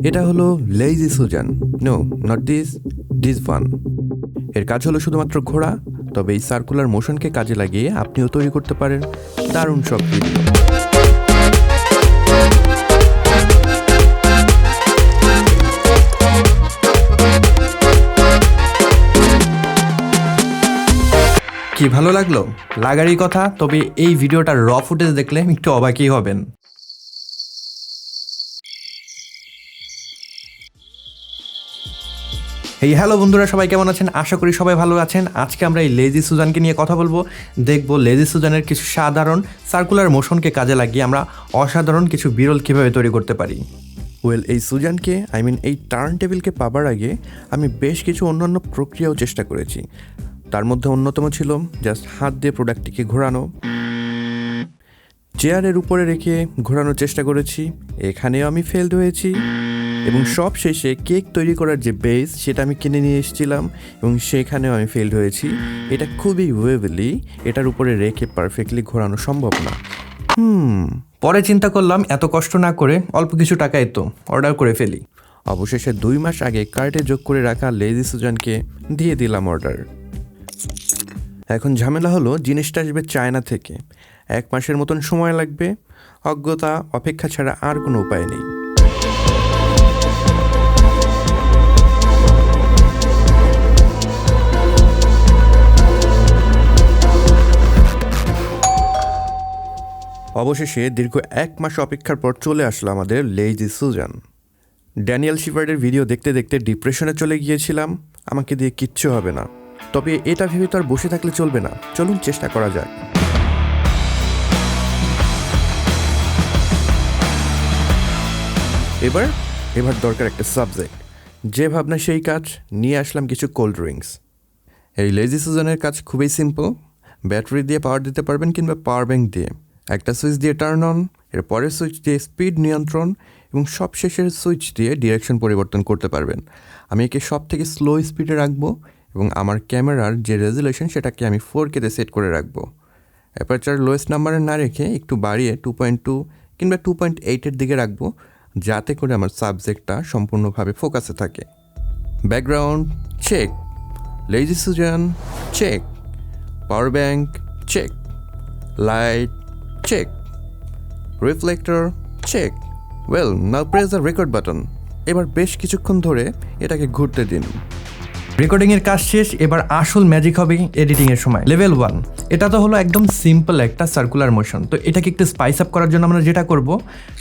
এটা হলো lazy Susan. No, not this one. এর কাজ হলো শুধুমাত্র ঘোরা, তবে এই সার্কুলার মোশনকে কাজে লাগিয়ে আপনিও তৈরি করতে পারেন দারুণ সব ভিডিও। কি ভালো লাগলো? লাগারই কথা, তবে এই ভিডিওটার র ফুটেজ দেখলে একটু অবাকই হবেন। এই হ্যালো বন্ধুরা, সবাই কেমন আছেন? আশা করি সবাই ভালো আছেন। আজকে আমরা এই লেজি সুজানকে নিয়ে কথা বলবো, দেখব লেজি সুজানের কিছু সাধারণ সার্কুলার মোশনকে কাজে লাগিয়ে আমরা অসাধারণ কিছু বিরল কীভাবে তৈরি করতে পারি। এই সুজানকে এই টার্ন টেবিলকে পাবার আগে আমি বেশ কিছু অন্যান্য প্রক্রিয়াও চেষ্টা করেছি। তার মধ্যে অন্যতম ছিল জাস্ট হাত দিয়ে প্রোডাক্টটিকে ঘোরানো, চেয়ারের উপরে রেখে ঘোরানোর চেষ্টা করেছি, এখানেও আমি ফেলড হয়েছি, এবং সব শেষে কেক তৈরি করার যে বেস সেটা আমি কিনে নিয়ে এসেছিলাম এবং সেখানেও আমি ফেলড হয়েছি। এটা খুবই ওয়েভলি, এটার উপরে রেখে পারফেক্টলি ঘোরানো সম্ভব না। পরে চিন্তা করলাম এত কষ্ট না করে অল্প কিছু টাকায় তো অর্ডার করে ফেলি। অবশেষে 2 মাস আগে কার্টে যোগ করে রাখা লেজি সুজানকে দিয়ে দিলাম অর্ডার। এখন ঝামেলা হলো জিনিসটা আসবে চায়না থেকে, 1 মাসের মতন সময় লাগবে। অজ্ঞতা অপেক্ষা ছাড়া আর কোনো উপায় নেই। অবশেষে দীর্ঘ 1 মাস অপেক্ষার পর চলে আসলো আমাদের লেজি সুজান। ড্যানিয়েল শিফার্ডের ভিডিও দেখতে দেখতে ডিপ্রেশনে চলে গিয়েছিলাম, আমাকে দিয়ে কিচ্ছু হবে না। তবে এটা ভেবে তো আর বসে থাকলে চলবে না, চলুন চেষ্টা করা যাক। এবার দরকার একটা সাবজেক্ট, যে ভাবনা সেই কাজ। নিয়ে আসলাম কিছু কোল্ড ড্রিঙ্কস। এই লেজি সুজানের কাজ খুবই সিম্পল। ব্যাটারি দিয়ে পাওয়ার দিতে পারবেন কিংবা পাওয়ার ব্যাঙ্ক দিয়ে। একটা সুইচ দিয়ে টার্ন অন, এর পরের সুইচ দিয়ে স্পিড নিয়ন্ত্রণ, এবং সব শেষের সুইচ দিয়ে ডিরেকশন পরিবর্তন করতে পারবেন। আমি একে সব থেকে স্লো স্পিডে রাখবো এবং আমার ক্যামেরার যে রেজুলেশন সেটাকে আমি 4K-তে সেট করে রাখবো। অ্যাপারচার লোয়েস্ট নাম্বারে না রেখে একটু বাড়িয়ে 2.2 কিংবা 2.8-এর দিকে রাখবো, যাতে করে আমার সাবজেক্টটা সম্পূর্ণভাবে ফোকাসে থাকে। Background check, lazy Susan check, power bank check, light check, reflector check. Now press the record button. এবার বেশ কিছুক্ষণ ধরে এটাকে ঘুরতে দিন। রেকর্ডিংয়ের কাজ শেষ, এবার আসল ম্যাজিক হবে এডিটিংয়ের সময়। লেভেল 1, এটা তো হলো একদম সিম্পল একটা সার্কুলার মোশন। তো এটাকে একটু স্পাইস আপ করার জন্য আমরা যেটা করব,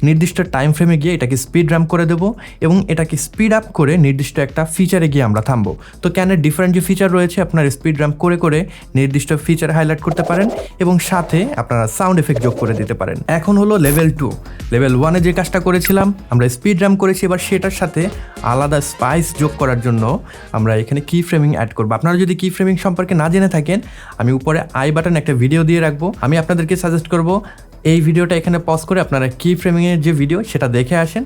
নির্দিষ্ট টাইম ফ্রেমে গিয়ে এটাকে স্পিড র্যাম্প করে দেবো এবং এটাকে স্পিড আপ করে নির্দিষ্ট একটা ফিচারে গিয়ে আমরা থামবো। তো ক্যানের ডিফারেন্ট যে ফিচার রয়েছে, আপনার স্পিড র্যাম্প করে করে নির্দিষ্ট ফিচার হাইলাইট করতে পারেন এবং সাথে আপনারা সাউন্ড এফেক্ট যোগ করে দিতে পারেন। এখন হলো লেভেল 2। লেভেল 1-এ যে কাজটা করেছিলাম, আমরা স্পিড র্যাম্প করেছি, এবার সেটার সাথে আলাদা স্পাইস যোগ করার জন্য আমরা এখানে কি ফ্রেমিং অ্যাড করবো। আপনারা যদি কি ফ্রেমিং সম্পর্কে না জেনে থাকেন, আমি উপরে আই বাটন একটা ভিডিও দিয়ে রাখবো। আমি আপনাদেরকে সাজেস্ট করব এই ভিডিওটা এখানে পজ করে আপনারা কি ফ্রেমিংয়ের যে ভিডিও সেটা দেখে আসেন,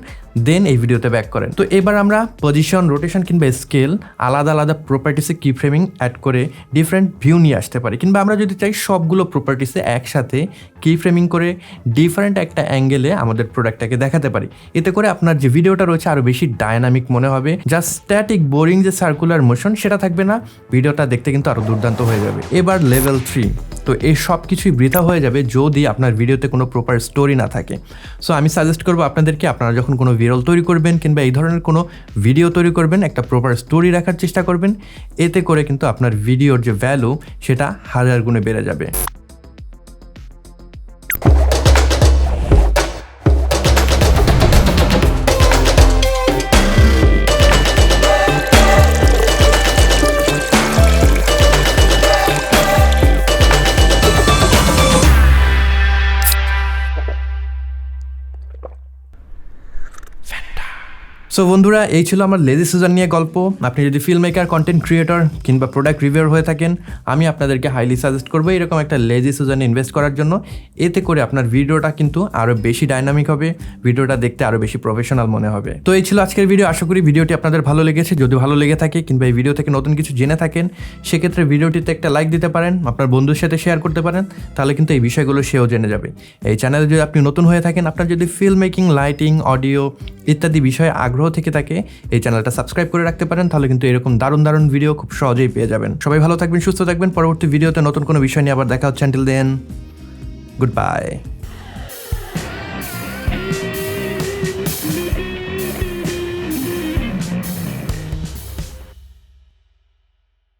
দেন এই ভিডিওতে ব্যাক করেন। তো এবার আমরা পজিশন, রোটেশন কিংবা স্কেল আলাদা আলাদা প্রপার্টিসে কি ফ্রেমিং অ্যাড করে ডিফারেন্ট ভিউ নিয়ে আসতে পারি, কিংবা আমরা যদি চাই সবগুলো প্রপার্টিসে একসাথে কি ফ্রেমিং করে ডিফারেন্ট একটা অ্যাঙ্গেলে আমাদের প্রোডাক্টটাকে দেখাতে পারি। এতে করে আপনার যে ভিডিওটা রয়েছে আরও বেশি ডায়নামিক মনে হবে। জাস্ট স্ট্যাটিক বোরিং যে সার্কুলার মোশন সেটা থাকবে না, ভিডিওটা দেখতে কিন্তু আরও দুর্দান্ত হয়ে যাবে। এবার লেভেল 3, তো এই সব কিছুই বৃথা হয়ে যাবে যদি আপনার ভিডিওতে কোনো প্রপার স্টোরি না থাকে। সো আমি সাজেস্ট করবো আপনাদেরকে, আপনারা যখন কোনো ভিডিও তৈরি করবেন কিংবা এই ধরনের কোনো ভিডিও তৈরি করবেন, একটা প্রপার স্টোরি রাখার চেষ্টা করবেন। এতে করে কিন্তু আপনার ভিডিওর যে ভ্যালু সেটা 1000 গুণে বেড়ে যাবে। সো বন্ধুরা, এই ছিল আমার লেজি সুজান নিয়ে গল্প। আপনি যদি ফিল্ম মেকার, কন্টেন্ট ক্রিয়েটর কিংবা প্রোডাক্ট রিভিউয়ার হয়ে থাকেন, আমি আপনাদেরকে হাইলি সাজেস্ট করবো এরকম একটা লেজি সুজানে ইনভেস্ট করার জন্য। এতে করে আপনার ভিডিওটা কিন্তু আরও বেশি ডাইনামিক হবে, ভিডিওটা দেখতে আরও বেশি প্রফেশনাল মনে হবে। তো এই ছিল আজকের ভিডিও। আশা করি ভিডিওটি আপনাদের ভালো লেগেছে। যদি ভালো লেগে থাকে কিংবা এই ভিডিও থেকে নতুন কিছু জেনে থাকেন, সেক্ষেত্রে ভিডিওটিতে একটা লাইক দিতে পারেন, আপনার বন্ধুর সাথে শেয়ার করতে পারেন, তাহলে কিন্তু এই বিষয়গুলো সেও জেনে যাবে। এই চ্যানেলে যদি আপনি নতুন হয়ে থাকেন, আপনার যদি ফিল্ম মেকিং, লাইটিং, অডিও ইত্যাদি বিষয়ে আগ্রহ থেকে থাকে, এই চ্যানেলটা সাবস্ক্রাইব করে রাখতে পারেন, তাহলে কিন্তু এরকম দারুণ দারুণ ভিডিও খুব সহজেই পেয়ে যাবেন। সবাই ভালো থাকবেন, সুস্থ থাকবেন। পরবর্তী ভিডিওতে নতুন কোনো বিষয় নিয়ে আবার দেখা হচ্ছে। Until then, good bye.